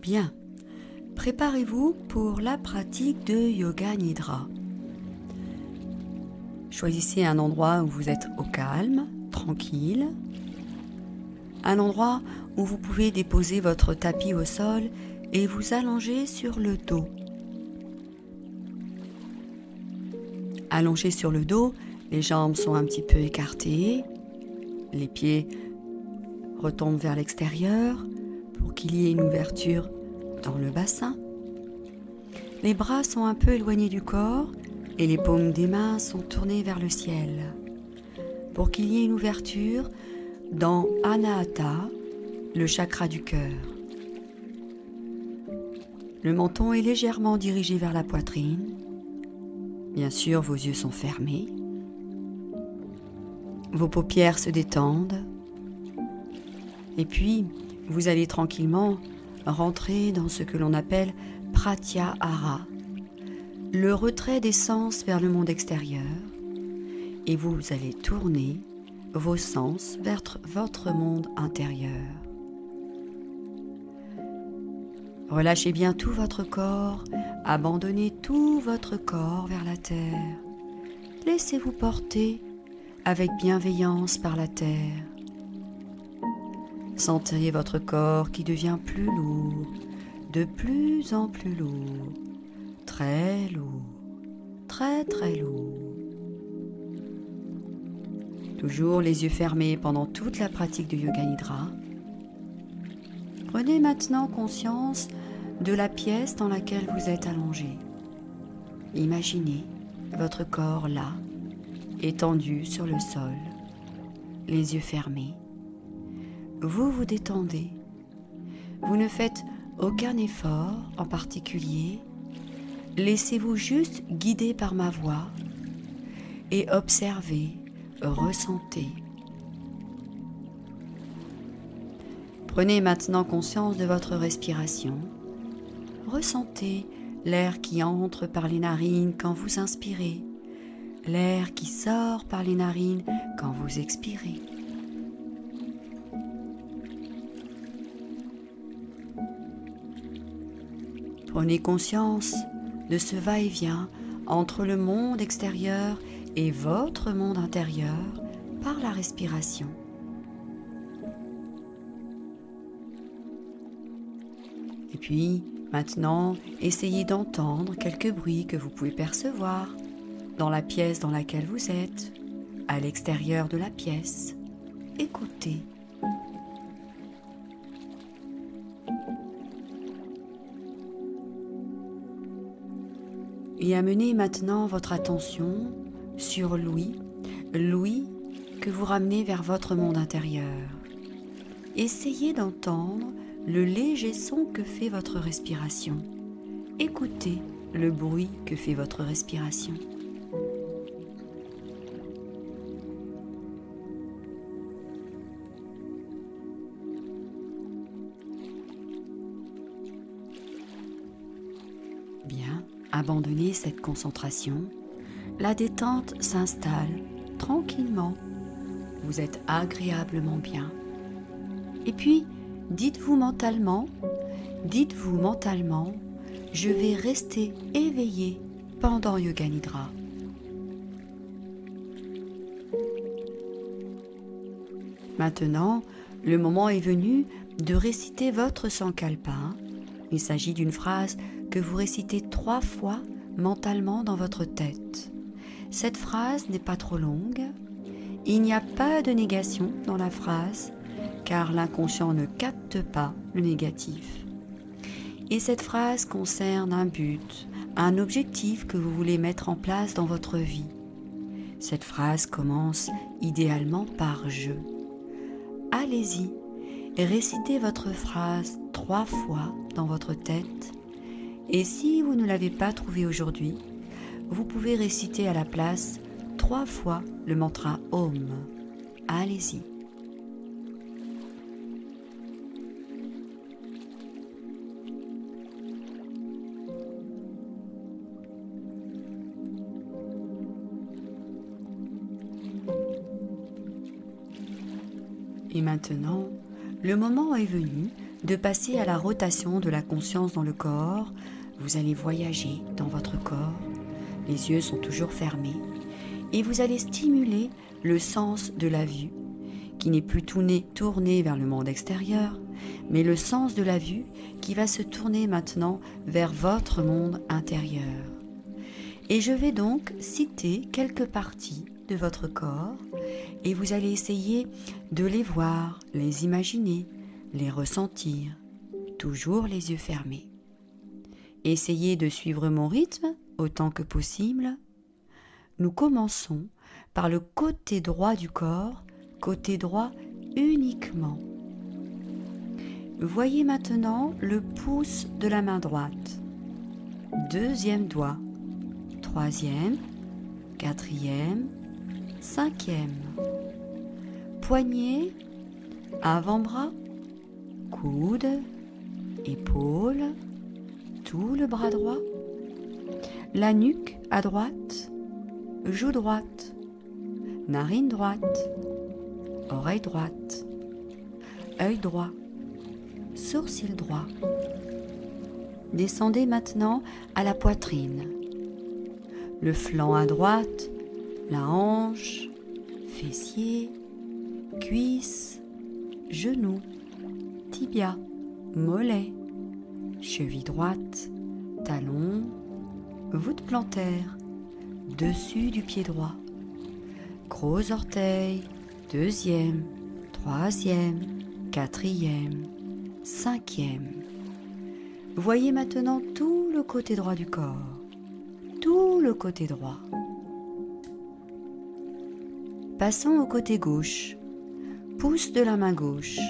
Bien, préparez-vous pour la pratique de Yoga Nidra. Choisissez un endroit où vous êtes au calme, tranquille. Un endroit où vous pouvez déposer votre tapis au sol et vous allonger sur le dos. Allongé sur le dos, les jambes sont un petit peu écartées, les pieds retombent vers l'extérieur pour qu'il y ait une ouverture dans le bassin. Les bras sont un peu éloignés du corps et les paumes des mains sont tournées vers le ciel pour qu'il y ait une ouverture dans Anahata, le chakra du cœur. Le menton est légèrement dirigé vers la poitrine. Bien sûr, vos yeux sont fermés. Vos paupières se détendent. Et puis, vous allez tranquillement rentrer dans ce que l'on appelle Pratyahara, le retrait des sens vers le monde extérieur. Et vous allez tourner vos sens vers votre monde intérieur. Relâchez bien tout votre corps, abandonnez tout votre corps vers la terre. Laissez-vous porter avec bienveillance par la terre. Sentez votre corps qui devient plus lourd, de plus en plus lourd, très lourd, très très lourd. Toujours les yeux fermés pendant toute la pratique de Yoga Nidra. Prenez maintenant conscience de la pièce dans laquelle vous êtes allongé. Imaginez votre corps là, étendu sur le sol, les yeux fermés. Vous vous détendez. Vous ne faites aucun effort en particulier. Laissez-vous juste guider par ma voix et observez, ressentez. Prenez maintenant conscience de votre respiration. Ressentez l'air qui entre par les narines quand vous inspirez, l'air qui sort par les narines quand vous expirez. Prenez conscience de ce va-et-vient entre le monde extérieur et votre monde intérieur par la respiration. Et puis, maintenant, essayez d'entendre quelques bruits que vous pouvez percevoir dans la pièce dans laquelle vous êtes, à l'extérieur de la pièce. Écoutez. Et amenez maintenant votre attention sur l'ouïe que vous ramenez vers votre monde intérieur. Essayez d'entendre le léger son que fait votre respiration. Écoutez le bruit que fait votre respiration. Bien, abandonnez cette concentration. La détente s'installe tranquillement. Vous êtes agréablement bien. Et puis, dites-vous mentalement, je vais rester éveillé pendant Yoga Nidra. Maintenant, le moment est venu de réciter votre Sankalpa. Il s'agit d'une phrase que vous récitez 3 fois mentalement dans votre tête. Cette phrase n'est pas trop longue. Il n'y a pas de négation dans la phrase, car l'inconscient ne capte pas le négatif. Et cette phrase concerne un but, un objectif que vous voulez mettre en place dans votre vie. Cette phrase commence idéalement par « je ». Allez-y, récitez votre phrase 3 fois dans votre tête. Et si vous ne l'avez pas trouvée aujourd'hui, vous pouvez réciter à la place 3 fois le mantra Om. Allez-y. Et maintenant, le moment est venu de passer à la rotation de la conscience dans le corps. Vous allez voyager dans votre corps, les yeux sont toujours fermés, et vous allez stimuler le sens de la vue, qui n'est plus tourné vers le monde extérieur, mais le sens de la vue qui va se tourner maintenant vers votre monde intérieur. Et je vais donc citer quelques parties de votre corps, et vous allez essayer de les voir, les imaginer, les ressentir, toujours les yeux fermés. Essayez de suivre mon rythme autant que possible. Nous commençons par le côté droit du corps, côté droit uniquement. Voyez maintenant le pouce de la main droite, deuxième doigt, troisième, quatrième, cinquième, poignet, avant-bras, coude, épaule, tout le bras droit, la nuque à droite, joue droite, narine droite, oreille droite, œil droit, sourcil droit. Descendez maintenant à la poitrine, le flanc à droite, la hanche, fessier, cuisse, genou, tibia, mollet, cheville droite, talon, voûte plantaire, dessus du pied droit, gros orteil, deuxième, troisième, quatrième, cinquième. Voyez maintenant tout le côté droit du corps, tout le côté droit. Passons au côté gauche, pouce de la main gauche,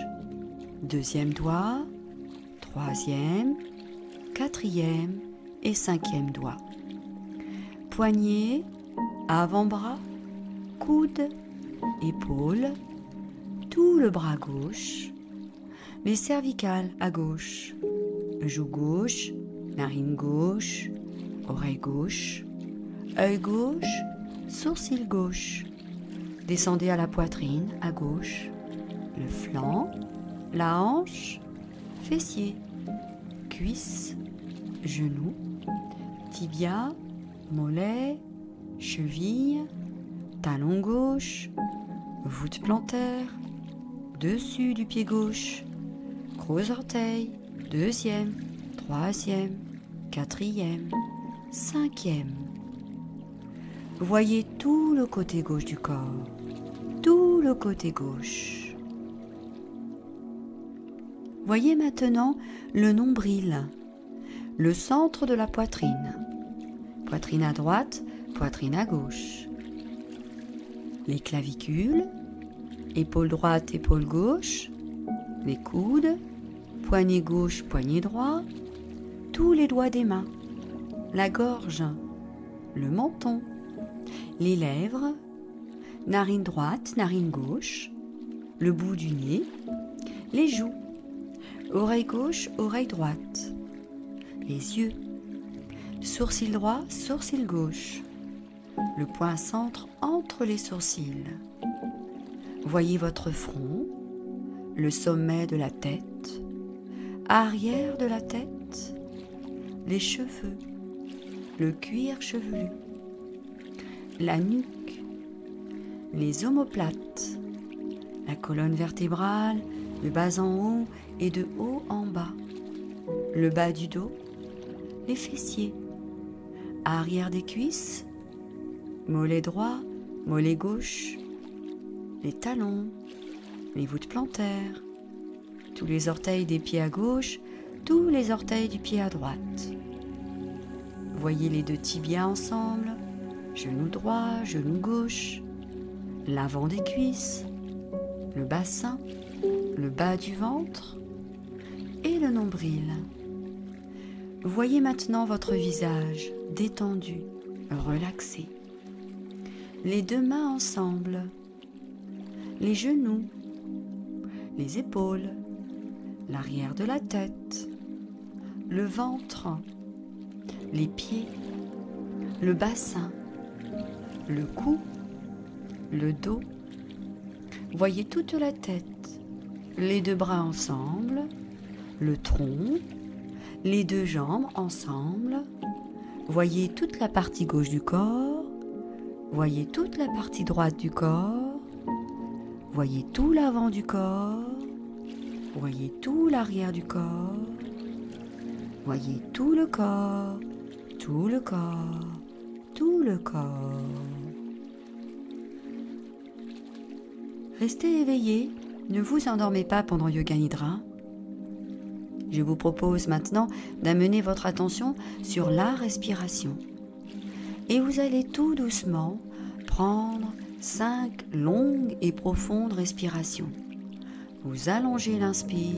deuxième doigt, troisième, quatrième et cinquième doigt. Poignet, avant-bras, coude, épaule, tout le bras gauche, les cervicales à gauche, joue gauche, narine gauche, oreille gauche, œil gauche, sourcil gauche. Descendez à la poitrine à gauche, le flanc, la hanche, fessier, cuisse, genou, tibia, mollet, cheville, talon gauche, voûte plantaire, dessus du pied gauche, gros orteil, deuxième, troisième, quatrième, cinquième. Voyez tout le côté gauche du corps, tout le côté gauche. Voyez maintenant le nombril, le centre de la poitrine. Poitrine à droite, poitrine à gauche. Les clavicules, épaule droite, épaule gauche, les coudes, poignet gauche, poignet droit, tous les doigts des mains, la gorge, le menton, les lèvres, narine droite, narine gauche, le bout du nez, les joues, oreille gauche, oreille droite, les yeux, sourcil droit, sourcil gauche, le point centre entre les sourcils. Voyez votre front, le sommet de la tête, arrière de la tête, les cheveux, le cuir chevelu, la nuque, les omoplates, la colonne vertébrale, de bas en haut et de haut en bas, le bas du dos, les fessiers, arrière des cuisses, mollet droit, mollet gauche, les talons, les voûtes plantaires, tous les orteils des pieds à gauche, tous les orteils du pied à droite. Voyez les deux tibias ensemble, genou droit, genou gauche, l'avant des cuisses, le bassin, le bas du ventre et le nombril. Voyez maintenant votre visage détendu, relaxé. Les deux mains ensemble, les genoux, les épaules, l'arrière de la tête, le ventre, les pieds, le bassin, le cou, le dos. Voyez toute la tête, les deux bras ensemble, le tronc, les deux jambes ensemble. Voyez toute la partie gauche du corps. Voyez toute la partie droite du corps. Voyez tout l'avant du corps. Voyez tout l'arrière du corps. Voyez tout le corps, tout le corps, tout le corps. Restez éveillé, ne vous endormez pas pendant Yoga Nidra. Je vous propose maintenant d'amener votre attention sur la respiration. Et vous allez tout doucement prendre 5 longues et profondes respirations. Vous allongez l'inspire,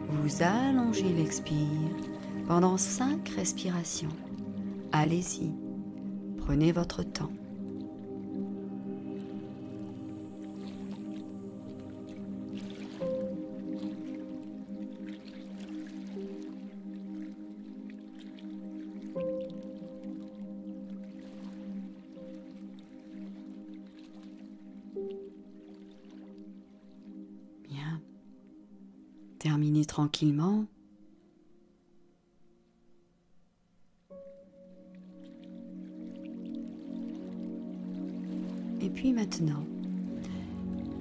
vous allongez l'expire pendant 5 respirations. Allez-y, prenez votre temps. Bien. Terminez tranquillement. Et puis maintenant,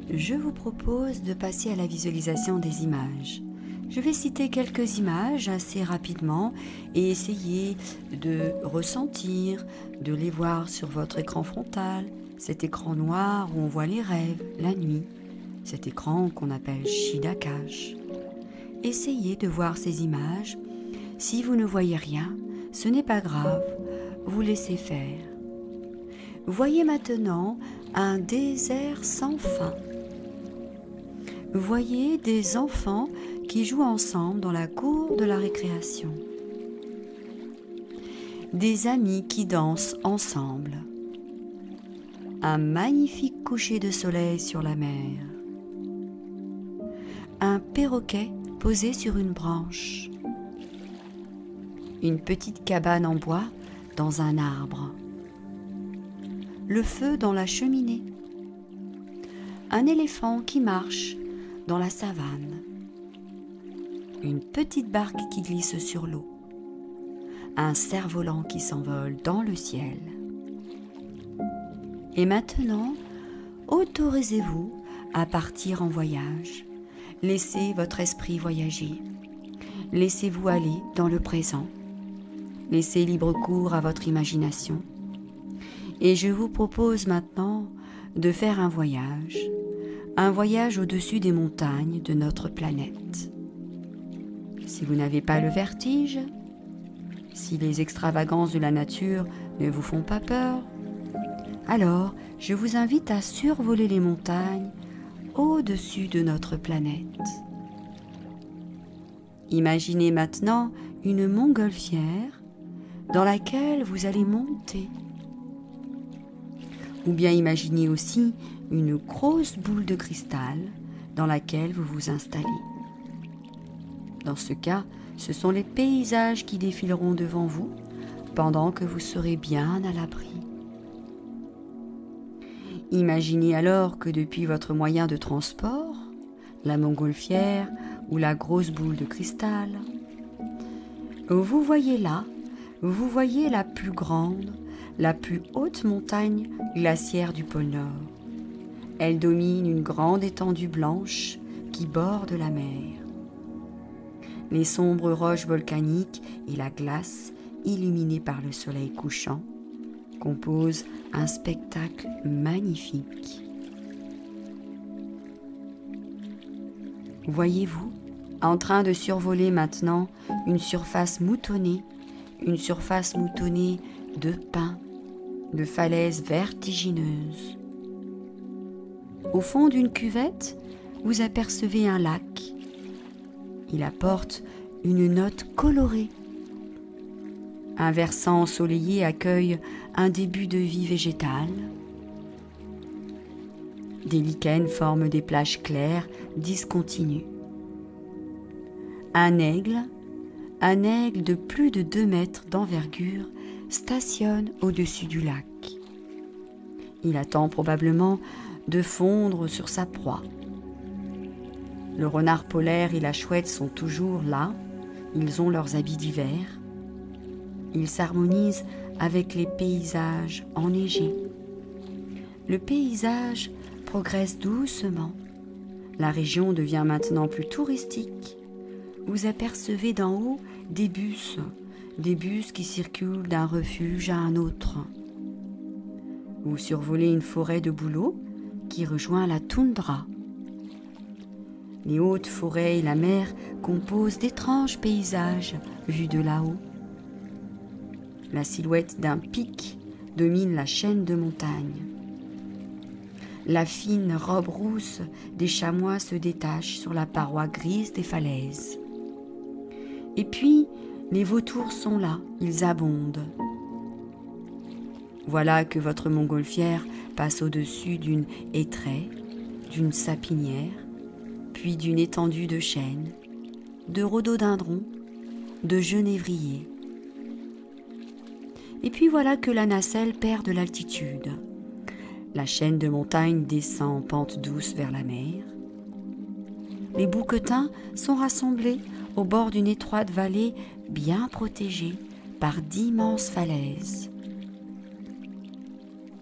je vous propose de passer à la visualisation des images. Je vais citer quelques images assez rapidement et essayer de ressentir, de les voir sur votre écran frontal, cet écran noir où on voit les rêves, la nuit, cet écran qu'on appelle Chidacash. Essayez de voir ces images. Si vous ne voyez rien, ce n'est pas grave, vous laissez faire. Voyez maintenant un désert sans fin. Voyez des enfants qui jouent ensemble dans la cour de la récréation. Des amis qui dansent ensemble. Un magnifique coucher de soleil sur la mer. Un perroquet posé sur une branche. Une petite cabane en bois dans un arbre. Le feu dans la cheminée. Un éléphant qui marche dans la savane. Une petite barque qui glisse sur l'eau. Un cerf-volant qui s'envole dans le ciel. Et maintenant, autorisez-vous à partir en voyage. Laissez votre esprit voyager. Laissez-vous aller dans le présent. Laissez libre cours à votre imagination. Et je vous propose maintenant de faire un voyage au-dessus des montagnes de notre planète. Si vous n'avez pas le vertige, si les extravagances de la nature ne vous font pas peur, alors je vous invite à survoler les montagnes au-dessus de notre planète. Imaginez maintenant une montgolfière dans laquelle vous allez monter. Ou bien imaginez aussi une grosse boule de cristal dans laquelle vous vous installez. Dans ce cas, ce sont les paysages qui défileront devant vous pendant que vous serez bien à l'abri. Imaginez alors que depuis votre moyen de transport, la montgolfière ou la grosse boule de cristal, vous voyez la plus grande, la plus haute montagne glaciaire du pôle Nord. Elle domine une grande étendue blanche qui borde la mer. Les sombres roches volcaniques et la glace, illuminée par le soleil couchant, composent un spectacle magnifique. Voyez-vous, en train de survoler maintenant une surface moutonnée de pins, de falaises vertigineuses. Au fond d'une cuvette, vous apercevez un lac. Il apporte une note colorée. Un versant ensoleillé accueille un début de vie végétale. Des lichens forment des plages claires discontinues. Un aigle de plus de 2 mètres d'envergure stationne au-dessus du lac. Il attend probablement de fondre sur sa proie. Le renard polaire et la chouette sont toujours là, ils ont leurs habits d'hiver. Ils s'harmonisent avec les paysages enneigés. Le paysage progresse doucement. La région devient maintenant plus touristique. Vous apercevez d'en haut des bus qui circulent d'un refuge à un autre. Vous survolez une forêt de bouleaux qui rejoint la toundra. Les hautes forêts et la mer composent d'étranges paysages vus de là-haut. La silhouette d'un pic domine la chaîne de montagnes. La fine robe rousse des chamois se détache sur la paroi grise des falaises. Et puis, les vautours sont là, ils abondent. Voilà que votre montgolfière passe au-dessus d'une hêtraie, d'une sapinière, puis d'une étendue de chênes, de rhododendrons, de genévriers. Et puis voilà que la nacelle perd de l'altitude. La chaîne de montagne descend en pente douce vers la mer. Les bouquetins sont rassemblés au bord d'une étroite vallée bien protégée par d'immenses falaises.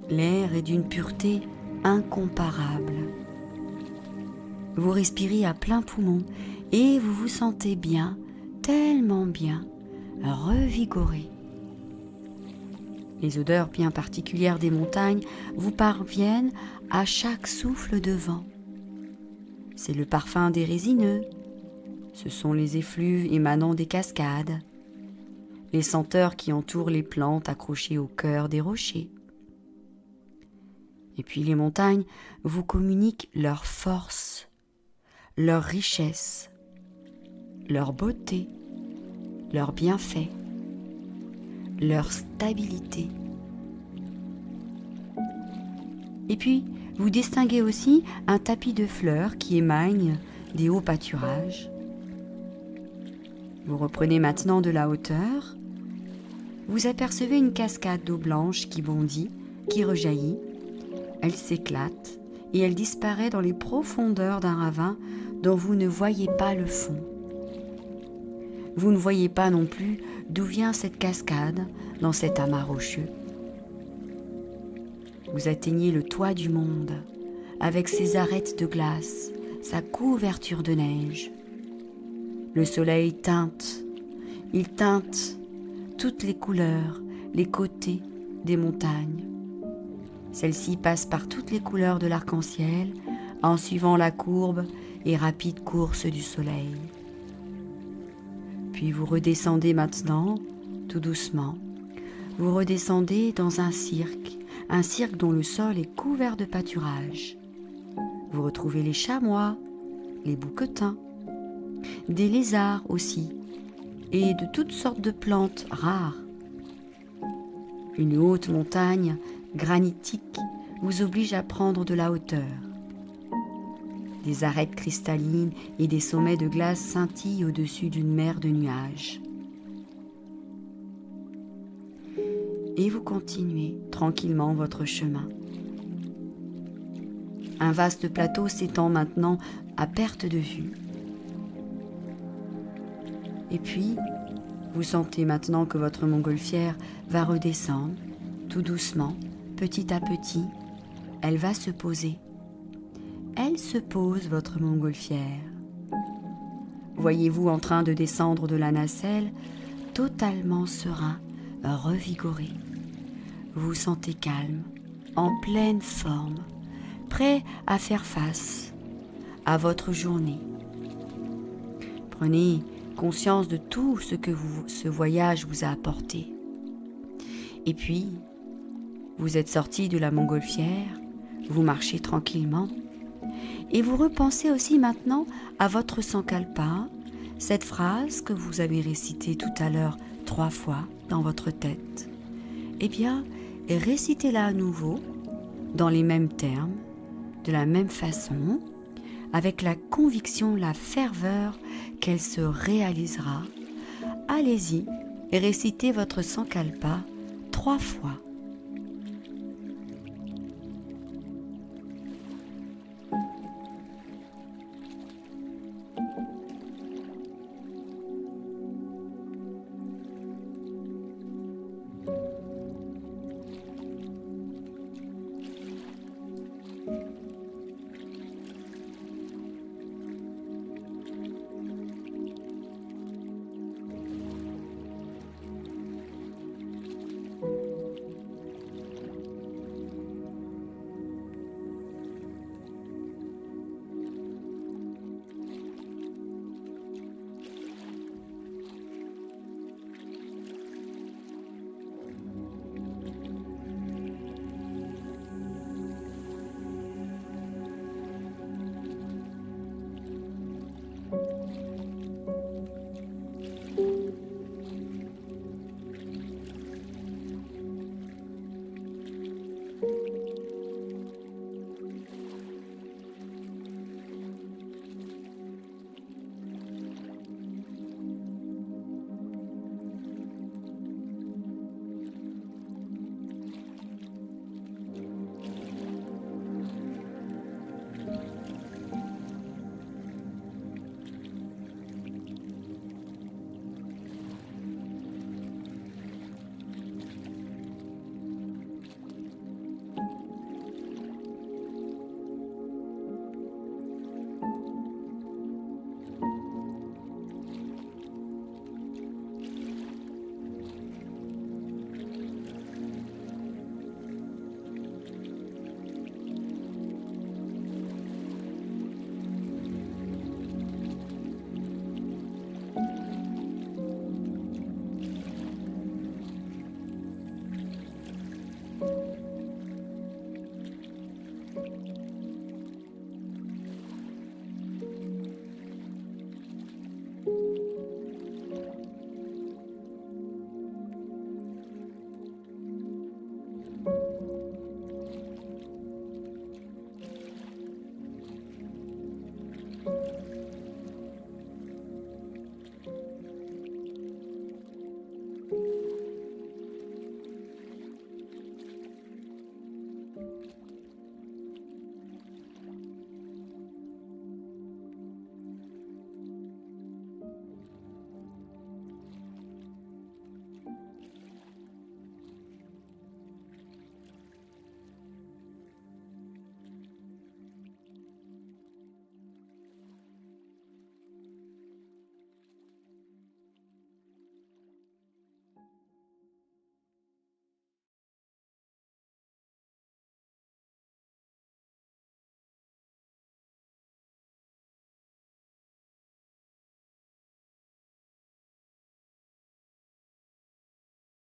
L'air est d'une pureté incomparable. Vous respirez à plein poumon et vous vous sentez bien, tellement bien, revigoré. Les odeurs bien particulières des montagnes vous parviennent à chaque souffle de vent. C'est le parfum des résineux, ce sont les effluves émanant des cascades, les senteurs qui entourent les plantes accrochées au cœur des rochers. Et puis les montagnes vous communiquent leur force, leur richesse, leur beauté, leurs bienfaits, leur stabilité. Et puis, vous distinguez aussi un tapis de fleurs qui émagne des hauts pâturages. Vous reprenez maintenant de la hauteur. Vous apercevez une cascade d'eau blanche qui bondit, qui rejaillit. Elle s'éclate et elle disparaît dans les profondeurs d'un ravin dont vous ne voyez pas le fond. Vous ne voyez pas non plus d'où vient cette cascade dans cet amas rocheux. Vous atteignez le toit du monde avec ses arêtes de glace, sa couverture de neige. Le soleil teinte, il teinte toutes les couleurs, les côtés des montagnes. Celles-ci passent par toutes les couleurs de l'arc-en-ciel en suivant la courbe et rapide course du soleil. Puis vous redescendez maintenant, tout doucement. Vous redescendez dans un cirque dont le sol est couvert de pâturages. Vous retrouvez les chamois, les bouquetins, des lézards aussi, et de toutes sortes de plantes rares. Une haute montagne granitique vous oblige à prendre de la hauteur. Des arêtes cristallines et des sommets de glace scintillent au-dessus d'une mer de nuages. Et vous continuez tranquillement votre chemin. Un vaste plateau s'étend maintenant à perte de vue. Et puis, vous sentez maintenant que votre montgolfière va redescendre, tout doucement, petit à petit. Elle va se poser. Elle se pose, votre montgolfière. Voyez-vous en train de descendre de la nacelle, totalement serein, revigoré. Vous vous sentez calme, en pleine forme, prêt à faire face à votre journée. Prenez conscience de tout ce que ce voyage vous a apporté. Et puis, vous êtes sorti de la montgolfière, vous marchez tranquillement, et vous repensez aussi maintenant à votre sankalpa, cette phrase que vous avez récitée tout à l'heure 3 fois dans votre tête. Eh bien, récitez-la à nouveau, dans les mêmes termes, de la même façon, avec la conviction, la ferveur qu'elle se réalisera. Allez-y, récitez votre sankalpa 3 fois.